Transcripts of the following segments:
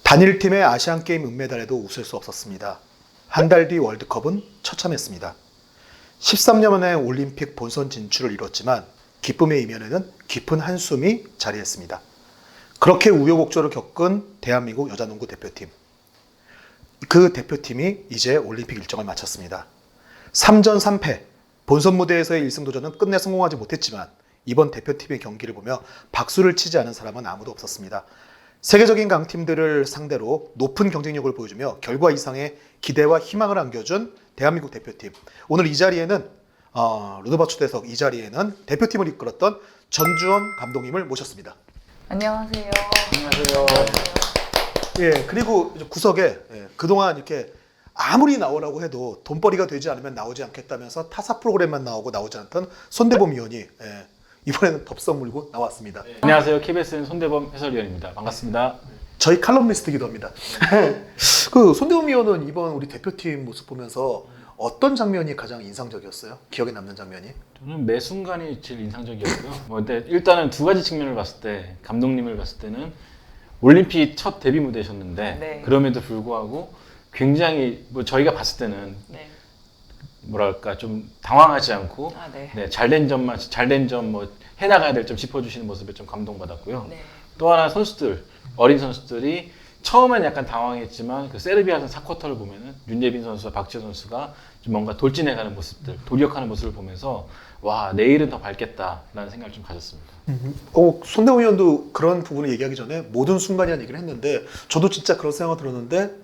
단일팀의 아시안게임 은메달에도 웃을 수 없었습니다. 한 달 뒤 월드컵은 처참했습니다. 13년 만에 올림픽 본선 진출을 이뤘지만 기쁨의 이면에는 깊은 한숨이 자리했습니다. 그렇게 우여곡절을 겪은 대한민국 여자농구 대표팀. 그 대표팀이 이제 올림픽 일정을 마쳤습니다. 3전 3패, 본선 무대에서의 1승 도전은 끝내 성공하지 못했지만 이번 대표팀의 경기를 보며 박수를 치지 않은 사람은 아무도 없었습니다. 세계적인 강팀들을 상대로 높은 경쟁력을 보여주며 결과 이상의 기대와 희망을 안겨준 대한민국 대표팀. 오늘 이 자리에는 루드바 초대석 이 자리에는 대표팀을 이끌었던 전주원 감독님을 모셨습니다. 안녕하세요. 안녕하세요. 예, 그리고 구석에 그동안 이렇게 아무리 나오라고 해도 돈벌이가 되지 않으면 나오지 않겠다면서 타사 프로그램만 나오고 나오지 않던 손대범 위원이 이번에는 덥석 물고 나왔습니다. 안녕하세요. KBSN 손대범 해설위원입니다. 반갑습니다. 저희 칼럼니스트기도 합니다. 그 손대범 위원은 이번 우리 대표팀 모습 보면서 어떤 장면이 가장 인상적이었어요? 기억에 남는 장면이? 저는 매 순간이 제일 인상적이었고요. 근데 일단은 두 가지 측면을 봤을 때, 감독님을 봤을 때는 올림픽 첫 데뷔 무대셨는데 네. 그럼에도 불구하고 굉장히 저희가 봤을 때는 네. 뭐랄까 좀 당황하지 않고 네. 잘된 점 해나가야 될 점 짚어주시는 모습에 좀 감동받았고요. 네. 또 하나 선수들, 어린 선수들이 처음엔 약간 당황했지만 그 세르비아전 4쿼터를 보면은 윤예빈 선수와 박지호 선수가 좀 뭔가 돌진해가는 모습들, 돌격하는 모습을 보면서 와, 내일은 더 밝겠다라는 생각을 좀 가졌습니다. 손대범 위원도 그런 부분을 얘기하기 전에 모든 순간이라는 얘기를 했는데 저도 진짜 그런 생각을 들었는데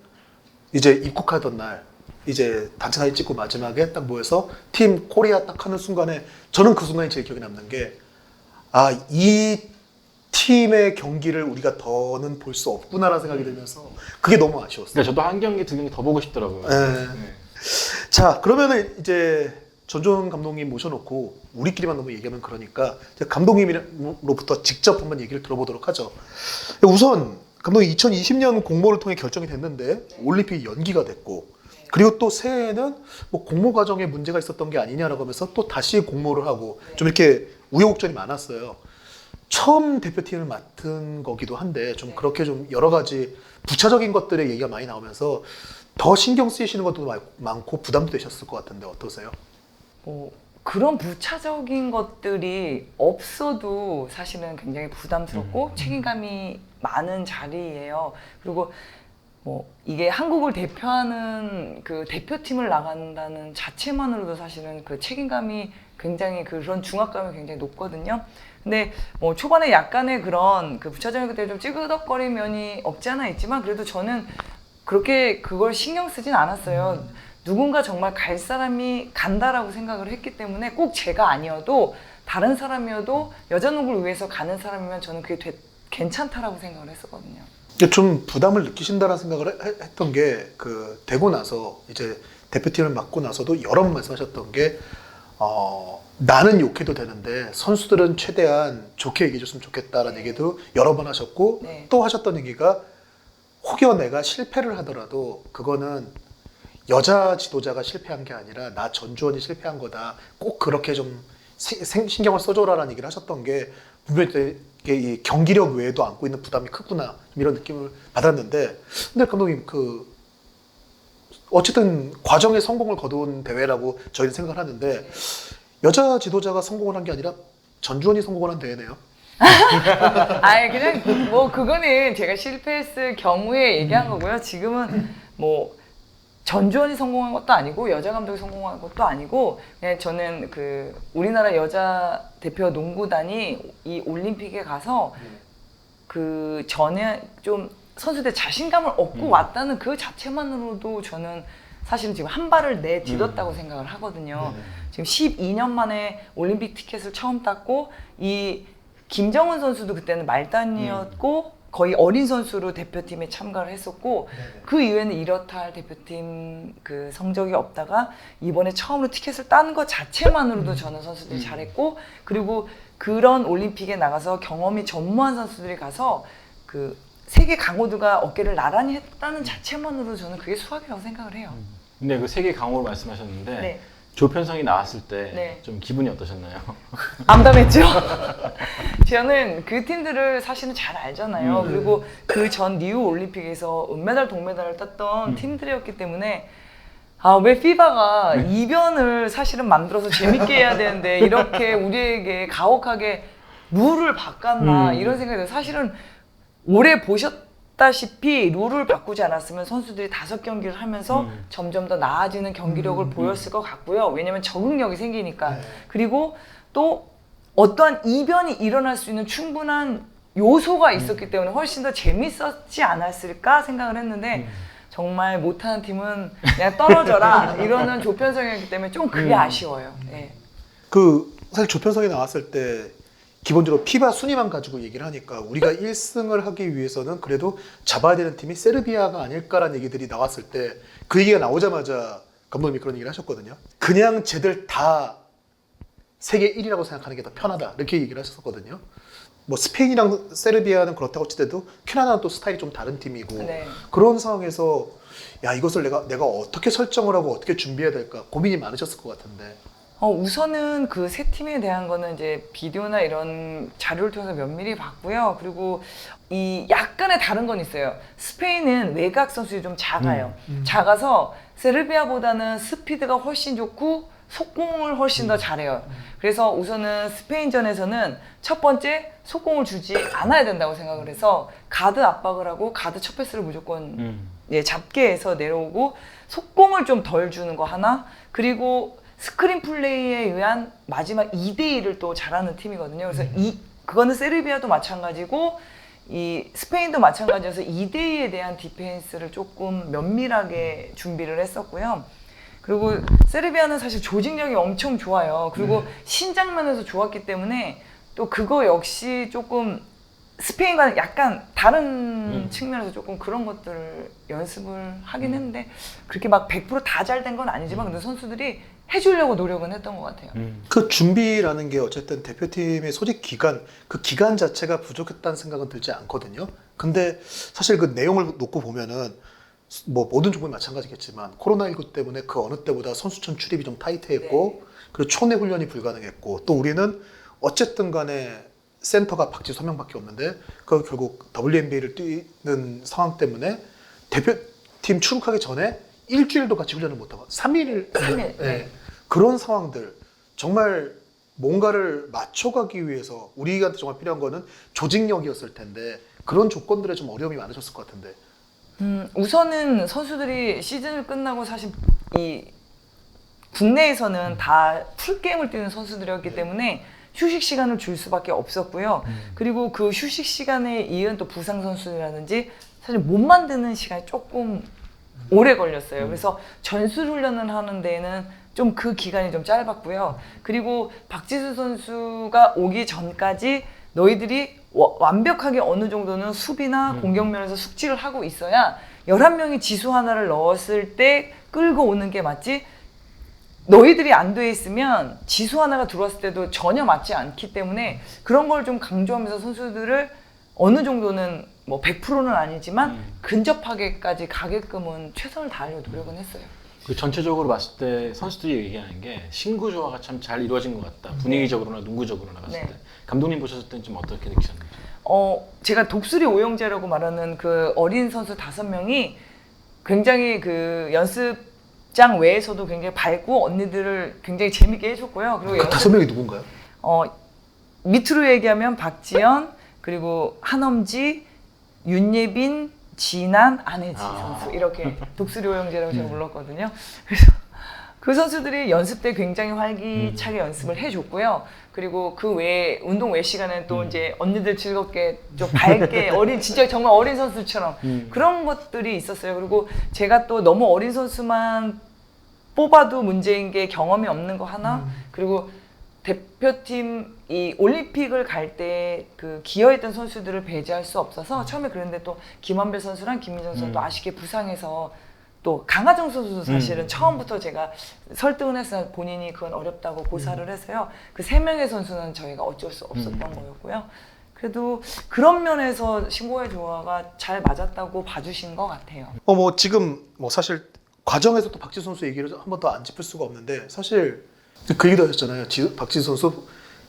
이제 입국하던 날 이제 단체 사진 찍고 마지막에 딱 모여서 팀 코리아 딱 하는 순간에 저는 그 순간이 제일 기억에 남는 게 이 팀의 경기를 우리가 더는 볼 수 없구나라는 생각이 들면서 그게 너무 아쉬웠어요. 그러니까 저도 한 경기 두 경기 더 보고 싶더라고요. 네. 자, 그러면은 이제 전준 감독님 모셔놓고 우리끼리만 너무 얘기하면 그러니까 감독님으로부터 직접 한번 얘기를 들어보도록 하죠. 우선 감독님 2020년 공모를 통해 결정이 됐는데 올림픽 연기가 됐고 그리고 또 새해에는 뭐 공모 과정에 문제가 있었던 게 아니냐라고 하면서 또 다시 공모를 하고 좀 이렇게 우여곡절이 많았어요. 처음 대표팀을 맡은 거기도 한데 좀 그렇게 좀 여러 가지 부차적인 것들의 얘기가 많이 나오면서 더 신경 쓰이시는 것도 많고 부담도 되셨을 것 같은데 어떠세요? 그런 부차적인 것들이 없어도 사실은 굉장히 부담스럽고 책임감이 많은 자리예요. 그리고 이게 한국을 대표하는 그 대표팀을 나간다는 자체만으로도 사실은 그 책임감이 굉장히 그런 중압감이 굉장히 높거든요. 근데 초반에 약간의 그런 그 부차적인 것들이 좀 찌그덕거린 면이 없지 않아 있지만 그래도 저는 그렇게 그걸 신경 쓰진 않았어요. 누군가 정말 갈 사람이 간다라고 생각을 했기 때문에 꼭 제가 아니어도 다른 사람이어도 여자농구를 위해서 가는 사람이면 저는 그게 괜찮다라고 생각을 했었거든요. 좀 부담을 느끼신다는 생각을 했던 게 그 되고 나서 이제 대표팀을 맡고 나서도 여러 번 말씀하셨던 게 나는 욕해도 되는데 선수들은 최대한 좋게 얘기해줬으면 좋겠다라는 얘기도 여러 번 하셨고 또 하셨던 얘기가 혹여 내가 실패를 하더라도 그거는 여자 지도자가 실패한 게 아니라 나 전주원이 실패한 거다. 꼭 그렇게 좀 신경을 써줘라라는 얘기를 하셨던 게 분명히 이 경기력 외에도 안고 있는 부담이 크구나 이런 느낌을 받았는데 근데 감독님 어쨌든 과정에 성공을 거둔 대회라고 저희는 생각을 하는데 여자 지도자가 성공을 한 게 아니라 전주원이 성공을 한 대회네요. 아니 그냥 그거는 제가 실패했을 경우에 얘기한 거고요. 지금은 전주원이 성공한 것도 아니고 여자 감독이 성공한 것도 아니고 그냥 저는 그 우리나라 여자 대표 농구단이 이 올림픽에 가서 그 전에 좀 선수들 자신감을 얻고 왔다는 그 자체만으로도 저는 사실은 지금 한 발을 내딛었다고 생각을 하거든요. 지금 12년 만에 올림픽 티켓을 처음 땄고 이 김정은 선수도 그때는 말단이었고 거의 어린 선수로 대표팀에 참가를 했었고 그 이후에는 이렇다 할 대표팀 그 성적이 없다가 이번에 처음으로 티켓을 딴 것 자체만으로도 저는 선수들이 잘했고 그리고 그런 올림픽에 나가서 경험이 전무한 선수들이 가서 그 세계 강호들과 어깨를 나란히 했다는 자체만으로 저는 그게 수학이라고 생각을 해요. 근데 그 세계 강호를 말씀하셨는데 조편성이 나왔을 때 네. 좀 기분이 어떠셨나요? 암담했죠. 저는 그 팀들을 사실은 잘 알잖아요. 그리고 그 전 리우 올림픽에서 은메달, 동메달을 땄던 팀들이었기 때문에 왜 피바가 이변을 사실은 만들어서 재밌게 해야 되는데 이렇게 우리에게 가혹하게 룰을 바꿨나 이런 생각이 들어요. 사실은 올해 보셨다시피 룰을 바꾸지 않았으면 선수들이 5경기를 하면서 점점 더 나아지는 경기력을 보였을 것 같고요. 왜냐면 적응력이 생기니까. 그리고 또 어떠한 이변이 일어날 수 있는 충분한 요소가 있었기 때문에 훨씬 더 재밌었지 않았을까 생각을 했는데 정말 못하는 팀은 그냥 떨어져라 이러는 조편성이었기 때문에 좀 그게 아쉬워요. 네. 그 사실 조편성이 나왔을 때 기본적으로 피바 순위만 가지고 얘기를 하니까 우리가 1승을 하기 위해서는 그래도 잡아야 되는 팀이 세르비아가 아닐까라는 얘기들이 나왔을 때 그 얘기가 나오자마자 감독님이 그런 얘기를 하셨거든요. 그냥 쟤들 다 세계 1위라고 생각하는 게 더 편하다 이렇게 얘기를 하셨었거든요. 뭐 스페인이랑 세르비아는 그렇다고 치더라도 캐나다는 또 스타일이 좀 다른 팀이고 네. 그런 상황에서 야 이것을 내가 어떻게 설정을 하고 어떻게 준비해야 될까 고민이 많으셨을 것 같은데. 우선은 그 세 팀에 대한 거는 이제 비디오나 이런 자료를 통해서 면밀히 봤고요. 그리고 이 약간의 다른 건 있어요. 스페인은 외곽 선수들이 좀 작아요. 작아서 세르비아보다는 스피드가 훨씬 좋고 속공을 훨씬 더 잘해요. 그래서 우선은 스페인전에서는 첫 번째 속공을 주지 않아야 된다고 생각을 해서 가드 압박을 하고 가드 첫 패스를 무조건 잡게 해서 내려오고 속공을 좀 덜 주는 거 하나, 그리고 스크린 플레이에 의한 마지막 2대1을 또 잘하는 팀이거든요. 그래서 그거는 세르비아도 마찬가지고 이 스페인도 마찬가지여서 2대2에 대한 디펜스를 조금 면밀하게 준비를 했었고요. 그리고 세르비아는 사실 조직력이 엄청 좋아요. 그리고 신장면에서 좋았기 때문에 또 그거 역시 조금 스페인과는 약간 다른 측면에서 조금 그런 것들을 연습을 하긴 했는데 그렇게 막 100% 다 잘 된 건 아니지만 근데 선수들이 해주려고 노력은 했던 것 같아요. 그 준비라는 게 어쨌든 대표팀의 소집 기간, 그 기간 자체가 부족했다는 생각은 들지 않거든요. 근데 사실 그 내용을 놓고 보면은 뭐 모든 종목이 마찬가지겠지만 코로나19 때문에 그 어느 때보다 선수촌 출입이 좀 타이트했고 그리고 초내 훈련이 불가능했고 또 우리는 어쨌든 간에 센터가 박지수 한 명밖에 없는데 그 결국 WNBA를 뛰는 상황 때문에 대표팀 출국하기 전에 일주일도 같이 훈련을 못하고 3일 네. 그런 상황들 정말 뭔가를 맞춰가기 위해서 우리한테 정말 필요한 거는 조직력이었을 텐데 그런 조건들에 좀 어려움이 많으셨을 것 같은데. 우선은 선수들이 시즌을 끝나고 사실 이 국내에서는 다 풀게임을 뛰는 선수들이었기 때문에 휴식 시간을 줄 수밖에 없었고요. 그리고 그 휴식 시간에 이은 또 부상 선수라든지 사실 못 만드는 시간이 조금 오래 걸렸어요. 그래서 전술 훈련을 하는 데에는 좀 그 기간이 좀 짧았고요. 그리고 박지수 선수가 오기 전까지 너희들이 완벽하게 어느 정도는 수비나 공격면에서 숙지를 하고 있어야 11명이 지수 하나를 넣었을 때 끌고 오는 게 맞지 너희들이 안 돼 있으면 지수 하나가 들어왔을 때도 전혀 맞지 않기 때문에 그런 걸 좀 강조하면서 선수들을 어느 정도는 뭐 100%는 아니지만 근접하게까지 가게끔은 최선을 다하려고 노력은 했어요. 그 전체적으로 봤을 때 선수들이 얘기하는 게 신구 조화가 참 잘 이루어진 것 같다. 분위기적으로나 농구적으로나 봤을 네. 때. 감독님 보셨을 때는 좀 어떻게 느끼셨는지? 제가 독수리 오영재라고 말하는 그 어린 선수 5명이 굉장히 그 연습장 외에서도 굉장히 밝고 언니들을 굉장히 재밌게 해줬고요. 그리고 그 5명이 누군가요? 밑으로 얘기하면 박지연, 그리고 한엄지, 윤예빈, 진한, 안혜지 선수 이렇게 독수리 오영재라고 제가 불렀거든요. 그래서 그 선수들이 연습 때 굉장히 활기차게 연습을 해줬고요. 그리고 그 외에 운동 외 시간에 또 이제 언니들 즐겁게 좀 밝게 진짜 정말 어린 선수처럼 그런 것들이 있었어요. 그리고 제가 또 너무 어린 선수만 뽑아도 문제인 게 경험이 없는 거 하나, 그리고 대표팀 이 올림픽을 갈 때 그 기여했던 선수들을 배제할 수 없어서 처음에 그랬는데 또 김한별 선수랑 김민정 선수도 아쉽게 부상해서 또 강하정 선수도 사실은 처음부터 제가 설득을 해서 본인이 그건 어렵다고 고사를 해서요. 그 3명의 선수는 저희가 어쩔 수 없었던 거였고요. 그래도 그런 면에서 신고의 조화가 잘 맞았다고 봐주신 것 같아요. 뭐 지금 뭐 사실 과정에서 또 박지수 선수 얘기를 한 번 더 안 짚을 수가 없는데 사실 그 얘기도 하셨잖아요. 박지수 선수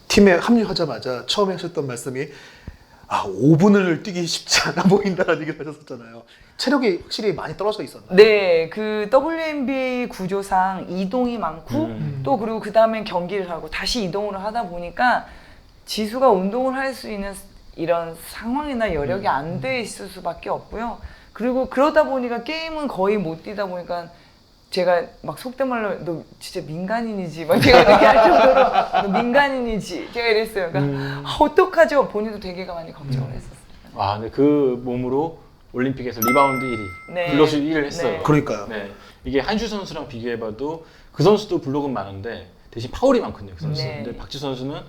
팀에 합류하자마자 처음에 하셨던 말씀이 5분을 뛰기 쉽지 않아 보인다라는 얘기를 하셨었잖아요. 체력이 확실히 많이 떨어져 있었나요? 네, 그 WNBA 구조상 이동이 많고 또 그리고 그 다음엔 경기를 하고 다시 이동을 하다 보니까 지수가 운동을 할 수 있는 이런 상황이나 여력이 안 돼 있을 수밖에 없고요. 그리고 그러다 보니까 게임은 거의 못 뛰다 보니까 제가 막 속된 말로 너 진짜 민간인이지 막 제가 이렇게 할 정도로 너 민간인이지 제가 이랬어요. 그러니까 어떡하죠? 본인도 되게 많이 걱정을 했었어요. 근데 그 몸으로 올림픽에서 리바운드 1위, 네. 블록슛 1위를 했어요. 네. 그러니까요. 네. 이게 한슈 선수랑 비교해봐도 그 선수도 블록은 많은데 대신 파울이 많거든요. 그 선수. 네. 근데 박지수 선수는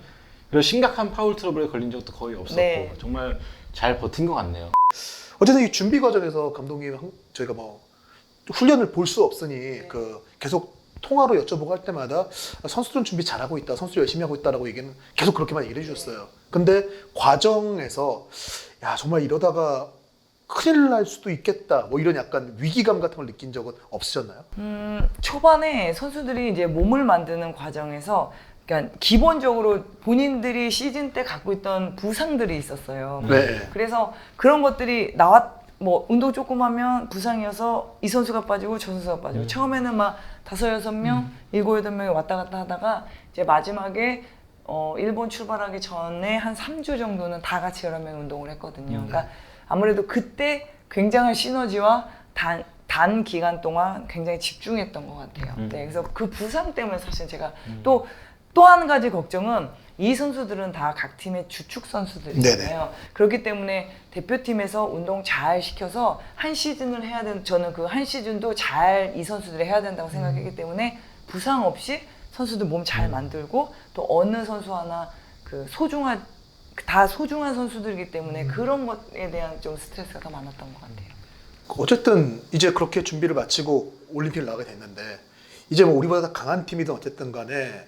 그런 심각한 파울 트러블에 걸린 적도 거의 없었고 네. 정말 잘 버틴 것 같네요. 어쨌든 이 준비 과정에서 감독님 저희가 뭐 훈련을 볼 수 없으니 그 계속 통화로 여쭤보고 할 때마다 선수들은 준비 잘하고 있다, 선수들 열심히 하고 있다라고 얘기는 계속 그렇게만 얘기를 해주셨어요. 근데 과정에서 야 정말 이러다가 큰일 날 수도 있겠다, 뭐 이런 약간 위기감 같은 걸 느낀 적은 없으셨나요? 초반에 선수들이 이제 몸을 만드는 과정에서 그러니까 기본적으로 본인들이 시즌 때 갖고 있던 부상들이 있었어요. 네. 그래서 그런 것들이 뭐 운동 조금 하면 부상이어서 이 선수가 빠지고 저 선수가 빠지고 처음에는 막 5-6명, 7-8명이 왔다 갔다 하다가 이제 마지막에 일본 출발하기 전에 한 3주 정도는 다 같이 여러 명 운동을 했거든요. 그러니까 아무래도 그때 굉장한 시너지와 단 기간 동안 굉장히 집중했던 것 같아요. 네, 그래서 그 부상 때문에 사실 제가 또 한 가지 걱정은 이 선수들은 다 각 팀의 주축 선수들이잖아요. 그렇기 때문에 대표팀에서 운동 잘 시켜서 한 시즌을 해야 되는, 저는 그 한 시즌도 잘 이 선수들이 해야 된다고 생각했기 때문에 부상 없이 선수들 몸 잘 만들고 또 어느 선수 하나 다 소중한 선수들이기 때문에 그런 것에 대한 좀 스트레스가 더 많았던 것 같아요. 어쨌든 이제 그렇게 준비를 마치고 올림픽을 나가게 됐는데 이제 뭐 우리보다 강한 팀이든 어쨌든 간에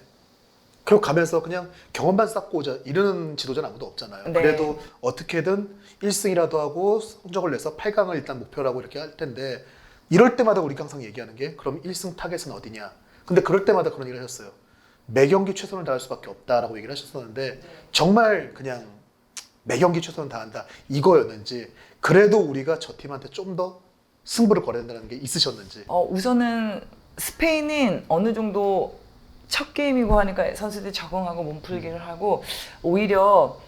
결국 가면서 그냥 경험만 쌓고 오자 이러는 지도자는 아무도 없잖아요. 네. 그래도 어떻게든 1승이라도 하고 성적을 내서 8강을 일단 목표라고 이렇게 할 텐데 이럴 때마다 우리가 항상 얘기하는 게 그럼 1승 타겟은 어디냐. 근데 그럴 때마다 그런 얘기를 하셨어요. 매 경기 최선을 다할 수밖에 없다라고 얘기를 하셨었는데 정말 그냥 매 경기 최선을 다한다 이거였는지 그래도 우리가 저 팀한테 좀 더 승부를 걸어야 된다는 게 있으셨는지. 우선은 스페인은 어느 정도 첫 게임이고 하니까 선수들이 적응하고 몸풀기를 하고 오히려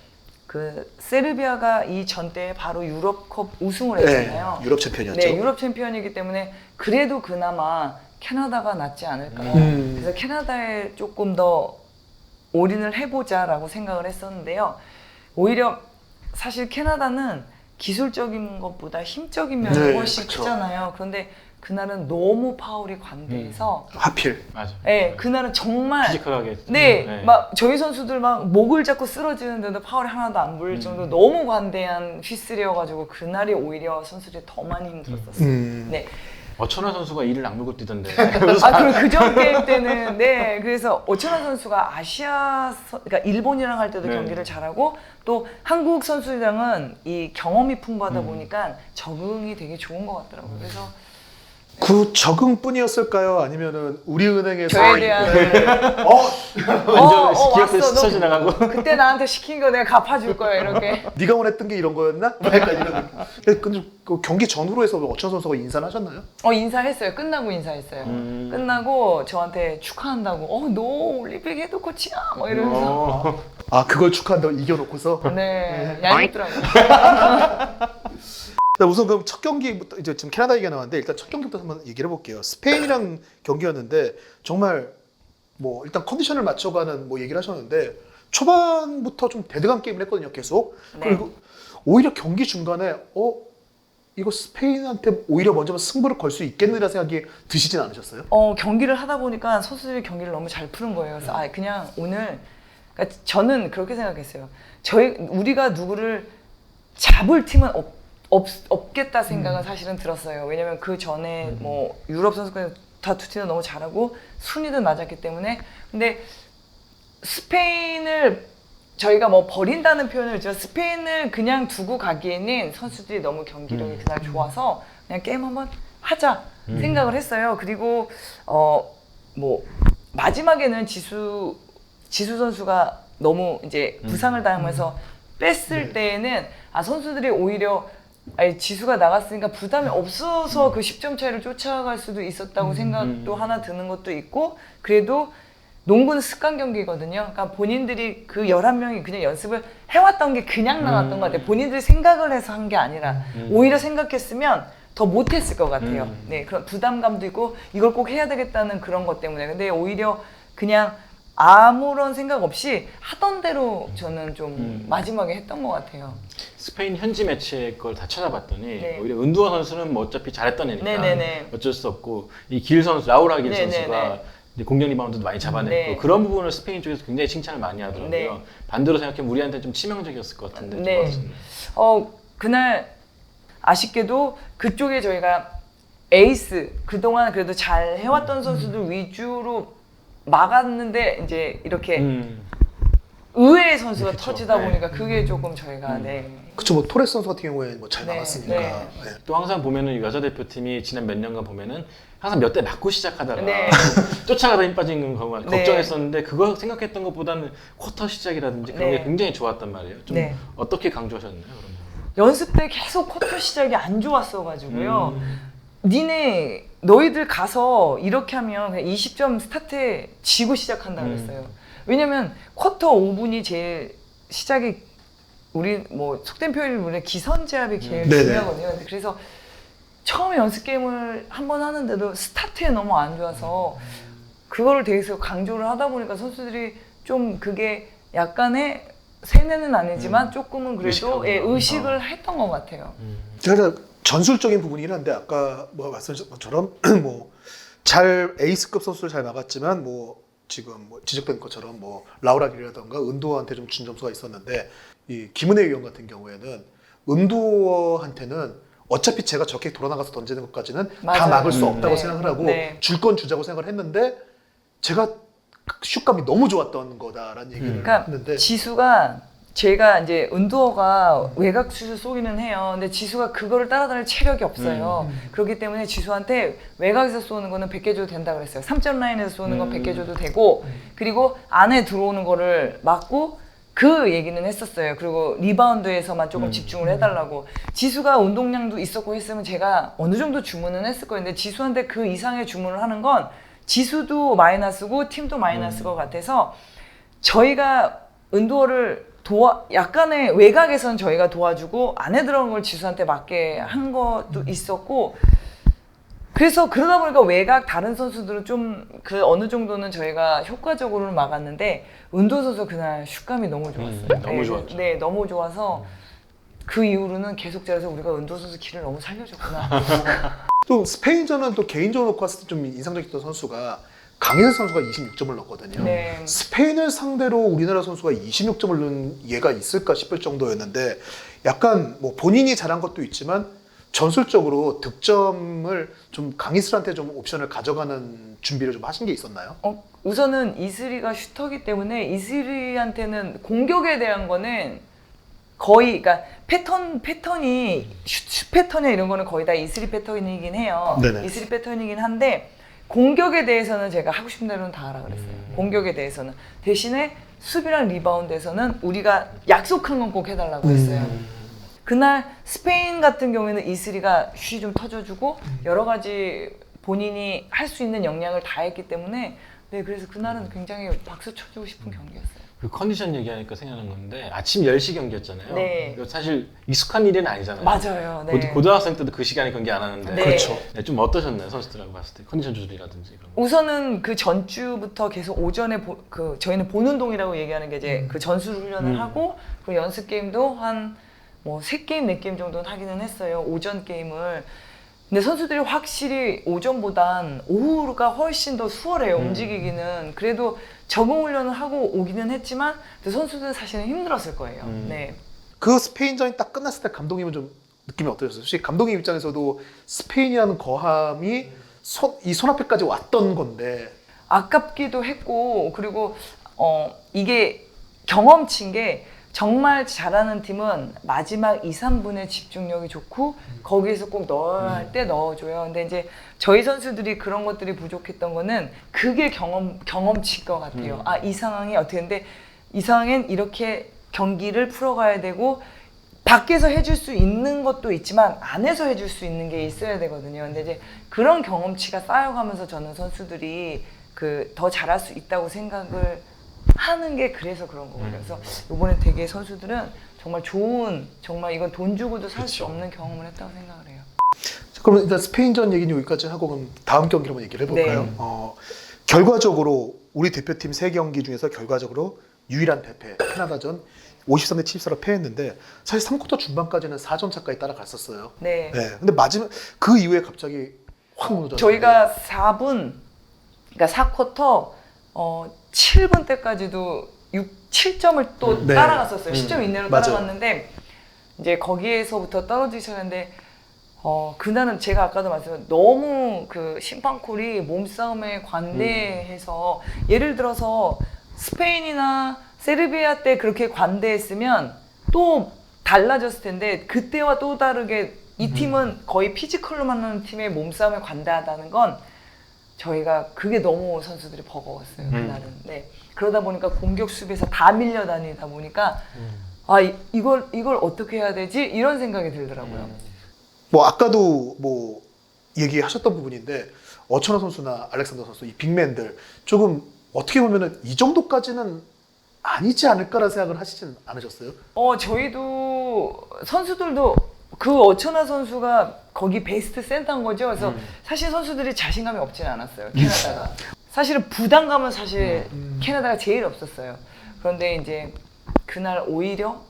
그 세르비아가 이 전때에 바로 유럽컵 우승을 했잖아요. 네, 유럽 챔피언이었죠. 네, 유럽 챔피언이기 때문에 그래도 그나마 캐나다가 낫지 않을까. 그래서 캐나다에 조금 더 올인을 해보자라고 생각을 했었는데요. 오히려 사실 캐나다는 기술적인 것보다 힘적인 면이 네, 훨씬 그쵸. 크잖아요. 그런데 그날은 너무 파울이 관대해서 하필. 맞아. 네, 그날은 정말 피지컬하게. 네, 막 저희 선수들 막 목을 잡고 쓰러지는데도 파울이 하나도 안 보일 정도로 너무 관대한 휘슬이어가지고 그날이 오히려 선수들이 더 많이 힘들었었어요. 네. 어천환 선수가 이를 악물고 뛰던데. 그리고 그전 게임 때는 네, 그래서 오천환 선수가 그러니까 일본이랑 할 때도 네. 경기를 잘하고 또 한국 선수들랑은 이 경험이 풍부하다 보니까 적응이 되게 좋은 것 같더라고요. 그래서 그 적응뿐이었을까요? 아니면은 우리은행에서 저에 대한 완전 기억도 왔어. 스쳐 너 지나가고. 그때 나한테 시킨 거 내가 갚아줄 거야 이렇게. 네가 원했던 게 이런 거였나? 약간 이런 느낌. 근데 그 경기 전후로 해서 어천 선수가 인사를 하셨나요? 인사했어요. 끝나고 인사했어요. 끝나고 저한테 축하한다고. 너 올림픽 헤드 코치야? 뭐 이러면서. 아 그걸 축하한다고 이겨놓고서. 네, 얄밉더라고요. 우선 그럼 첫 경기부터 이제 지금 캐나다 얘기가 나왔는데 일단 첫 경기부터 한번 얘기를 해볼게요. 스페인이랑 경기였는데 정말 뭐 일단 컨디션을 맞춰가는 뭐 얘기를 하셨는데 초반부터 좀 대등한 게임을 했거든요. 계속. 네. 그리고 오히려 경기 중간에 이거 스페인한테 오히려 먼저 승부를 걸 수 있겠느라 생각이 드시진 않으셨어요? 경기를 하다 보니까 선수들이 경기를 너무 잘 푸는 거예요. 그래서 그냥 오늘 그러니까 저는 그렇게 생각했어요. 우리가 누구를 잡을 팀은 없겠다 생각은 사실은 들었어요. 왜냐면 그 전에 뭐 유럽 선수권 다 두 팀도 너무 잘하고 순위도 낮았기 때문에. 근데 스페인을 저희가 뭐 버린다는 표현을 했지만 스페인을 그냥 두고 가기에는 선수들이 너무 경기력이 그날 좋아서 그냥 게임 한번 하자 생각을 했어요. 그리고 뭐 마지막에는 지수 선수가 너무 이제 부상을 당하면서 뺐을 때에는 선수들이 오히려 지수가 나갔으니까 부담이 없어서 그 10점 차이를 쫓아갈 수도 있었다고 생각도 하나 드는 것도 있고, 그래도 농구는 습관 경기거든요. 그러니까 본인들이 그 11명이 그냥 연습을 해왔던 게 그냥 나갔던 것 같아요. 본인들이 생각을 해서 한 게 아니라 오히려 생각했으면 더 못했을 것 같아요. 네, 그런 부담감도 있고 이걸 꼭 해야 되겠다는 그런 것 때문에. 근데 오히려 그냥 아무런 생각 없이 하던 대로 저는 좀 마지막에 했던 것 같아요. 스페인 현지 매치의 걸 다 찾아봤더니 네. 오히려 은두어 선수는 뭐 어차피 잘했던 애니까 네네네. 어쩔 수 없고 이 길 선수, 라우라 길 네네네. 선수가 이제 공격 리바운드도 많이 잡아냈고 네. 그런 부분을 스페인 쪽에서 굉장히 칭찬을 많이 하더라고요. 네. 반대로 생각하면 우리한테 좀 치명적이었을 것 같은데. 좀 네. 어떻습니까? 그날 아쉽게도 그쪽에 저희가 에이스, 그동안 그래도 잘 해왔던 선수들 위주로 막았는데 이제 이렇게 의외의 선수가 그쵸. 터지다 네. 보니까 그게 조금 저희가 그쵸, 뭐 토레스 선수 같은 경우에 뭐 잘 네, 나갔으니까. 네. 네. 또 항상 보면은 여자 대표팀이 지난 몇 년간 보면은 항상 몇 대 맞고 시작하다가 네. 쫓아가다 힘 빠진 경우가 네. 걱정했었는데 그거 생각했던 것보다는 쿼터 시작이라든지 그런 네. 게 굉장히 좋았단 말이에요. 좀 네. 어떻게 강조하셨나요? 그러면? 연습 때 계속 쿼터 시작이 안 좋았어가지고요. 너희들 가서 이렇게 하면 그냥 20점 스타트에 지고 시작한다 그랬어요. 왜냐면 쿼터 5분이 제일 시작이 우리 뭐 속된 표현을 기선제압이 제일 네네. 중요하거든요. 근데 그래서 처음에 연습 게임을 한 번 하는데도 스타트에 너무 안 좋아서 그거를 되게 강조를 하다 보니까 선수들이 좀 그게 약간의 세뇌는 아니지만 조금은 그래도 의식하고 의식을 했던 것 같아요. 제가 전술적인 부분이긴 한데 아까 뭐 말씀하신 것처럼 뭐 잘 에이스급 선수를 잘 막았지만 뭐 지금 뭐 지적된 것처럼 뭐 라우라길이라던가 은도어한테 좀 준 점수가 있었는데 이 김은혜 위원 같은 경우에는 은도어한테는 어차피 제가 저렇게 돌아나가서 던지는 것까지는 다 맞아요. 막을 수 없다고 네. 생각을 하고 네. 줄 건 주자고 생각을 했는데 제가 슛감이 너무 좋았던 거다라는 얘기를 그러니까 했는데 지수가 제가 이제 은두어가 외곽 슛을 쏘기는 해요. 근데 지수가 그거를 따라다닐 체력이 없어요. 그렇기 때문에 지수한테 외곽에서 쏘는 거는 100개 줘도 된다 그랬어요. 3점 라인에서 쏘는 건 100개 줘도 되고, 그리고 안에 들어오는 거를 막고 그 얘기는 했었어요. 그리고 리바운드에서만 조금 집중을 해달라고. 지수가 운동량도 있었고 했으면 제가 어느 정도 주문은 했을 거예요. 근데 지수한테 그 이상의 주문을 하는 건 지수도 마이너스고 팀도 마이너스일 것 같아서 저희가 은두어를 약간의 외곽에선 저희가 도와주고 안에 들어간 걸 지수한테 맞게 한 것도 있었고, 그래서 그러다 보니까 외곽 다른 선수들은 좀 그 어느 정도는 저희가 효과적으로 막았는데 은도 선수 그날 슛감이 너무 좋았어요. 너무 좋았죠. 네, 너무 좋아서 그 이후로는 계속 잘해서 우리가 은도 선수 길을 너무 살려줬구나. 또 스페인전은 또 개인적으로 놓고 봤을 때 좀 인상적이었던 선수가 강희슬 선수가 26점을 넣었거든요. 네. 스페인을 상대로 우리나라 선수가 26점을 넣은 예가 있을까 싶을 정도였는데 약간 뭐 본인이 잘한 것도 있지만 전술적으로 득점을 좀 강희슬한테 좀 옵션을 가져가는 준비를 좀 하신 게 있었나요? 우선은 이슬이가 슈터기 때문에 이슬이한테는 공격에 대한 거는 거의, 그러니까 패턴이 슛 패턴이나 이런 거는 거의 다 이슬이 패턴이긴 해요. 네네. 이슬이 패턴이긴 한데 공격에 대해서는 제가 하고 싶은 대로는 다 하라 그랬어요. 공격에 대해서는. 대신에 수비랑 리바운드에서는 우리가 약속한 건 꼭 해달라고 했어요. 그날 스페인 같은 경우에는 이슬이가 슛이 좀 터져주고 여러 가지 본인이 할 수 있는 역량을 다 했기 때문에 네, 그래서 그날은 굉장히 박수 쳐주고 싶은 경기였어요. 그 컨디션 얘기하니까 생각나는 건데 아침 10시 경기였잖아요. 네. 이거 사실 익숙한 일은 아니잖아요. 맞아요. 네. 고등학생 때도 그 시간에 경기 안 하는데 네. 그렇죠. 네, 좀 어떠셨나요? 선수들하고 봤을 때 컨디션 조절이라든지 그런 거. 우선은 그 전주부터 계속 오전에 저희는 본운동이라고 얘기하는 게 이제 그 전술 훈련을 하고 그 연습 게임도 한 뭐 3게임, 4게임 정도는 하기는 했어요. 오전 게임을. 근데 선수들이 확실히 오전보단 오후가 훨씬 더 수월해요. 움직이기는. 그래도 적응 훈련을 하고 오기는 했지만 근데 선수들은 사실은 힘들었을 거예요. 네. 그 스페인전이 딱 끝났을 때 감독님은 좀 느낌이 어떠셨어요? 혹시 감독님 입장에서도 스페인이라는 거함이 이 손앞에까지 왔던 건데 아깝기도 했고, 그리고 이게 경험치인 게 정말 잘하는 팀은 마지막 2, 3분의 집중력이 좋고 거기에서 꼭 넣어야 할 때 넣어줘요. 근데 이제 저희 선수들이 그런 것들이 부족했던 거는 그게 경험치인 것 같아요. 아, 이 상황이 어떻게 했는데 이 상황엔 이렇게 경기를 풀어가야 되고 밖에서 해줄 수 있는 것도 있지만 안에서 해줄 수 있는 게 있어야 되거든요. 근데 이제 그런 경험치가 쌓여가면서 저는 선수들이 더 잘할 수 있다고 생각을 하는 게 그래서 그런 거거든요. 그래서 이번에 되게 선수들은 정말 좋은, 정말 이건 돈 주고도 살 수 없는 경험을 했다고 생각을 해요. 자, 그럼 일단 스페인전 얘기는 여기까지 하고 그럼 다음 경기로 한번 얘기를 해볼까요? 네. 결과적으로 우리 대표팀 3경기 중에서 결과적으로 유일한 대패 캐나다전 53대 74로 패했는데 사실 3쿼터 중반까지는 4점 차까지 따라갔었어요. 네. 네. 근데 마지막 그 이후에 갑자기 확 무너졌는데 저희가 4분, 그러니까 4쿼터 7분 때까지도 7점을 또 네. 따라갔었어요. 10점 이내로 맞아요. 따라갔는데 이제 거기에서부터 떨어지기 시작했는데 그날은 제가 아까도 말씀드렸지만 너무 그 심판콜이 몸싸움에 관대해서 예를 들어서 스페인이나 세르비아 때 그렇게 관대했으면 또 달라졌을 텐데 그때와 또 다르게 이 팀은 거의 피지컬로 만나는 팀의 몸싸움에 관대하다는 건 저희가 그게 너무 선수들이 버거웠어요. 그날은. 네. 그러다 보니까 공격 수비에서 다 밀려다니다 보니까 아 이걸 어떻게 해야 되지? 이런 생각이 들더라고요. 뭐 아까도 뭐 얘기하셨던 부분인데 어처나 선수나 알렉산더 선수 이 빅맨들 조금 어떻게 보면은 이 정도까지는 아니지 않을까라는 생각을 하시진 않으셨어요? 저희도 선수들도 그 어처나 선수가 거기 베스트 센터인 거죠. 그래서 사실 선수들이 자신감이 없진 않았어요. 캐나다가. 사실은 부담감은 사실 캐나다가 제일 없었어요. 그런데 이제 그날 오히려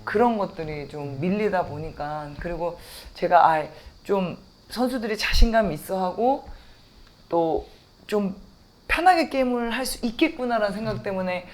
그런 것들이 좀 밀리다 보니까 그리고 제가 좀 선수들이 자신감 있어 하고 또 좀 편하게 게임을 할 수 있겠구나라는 생각 때문에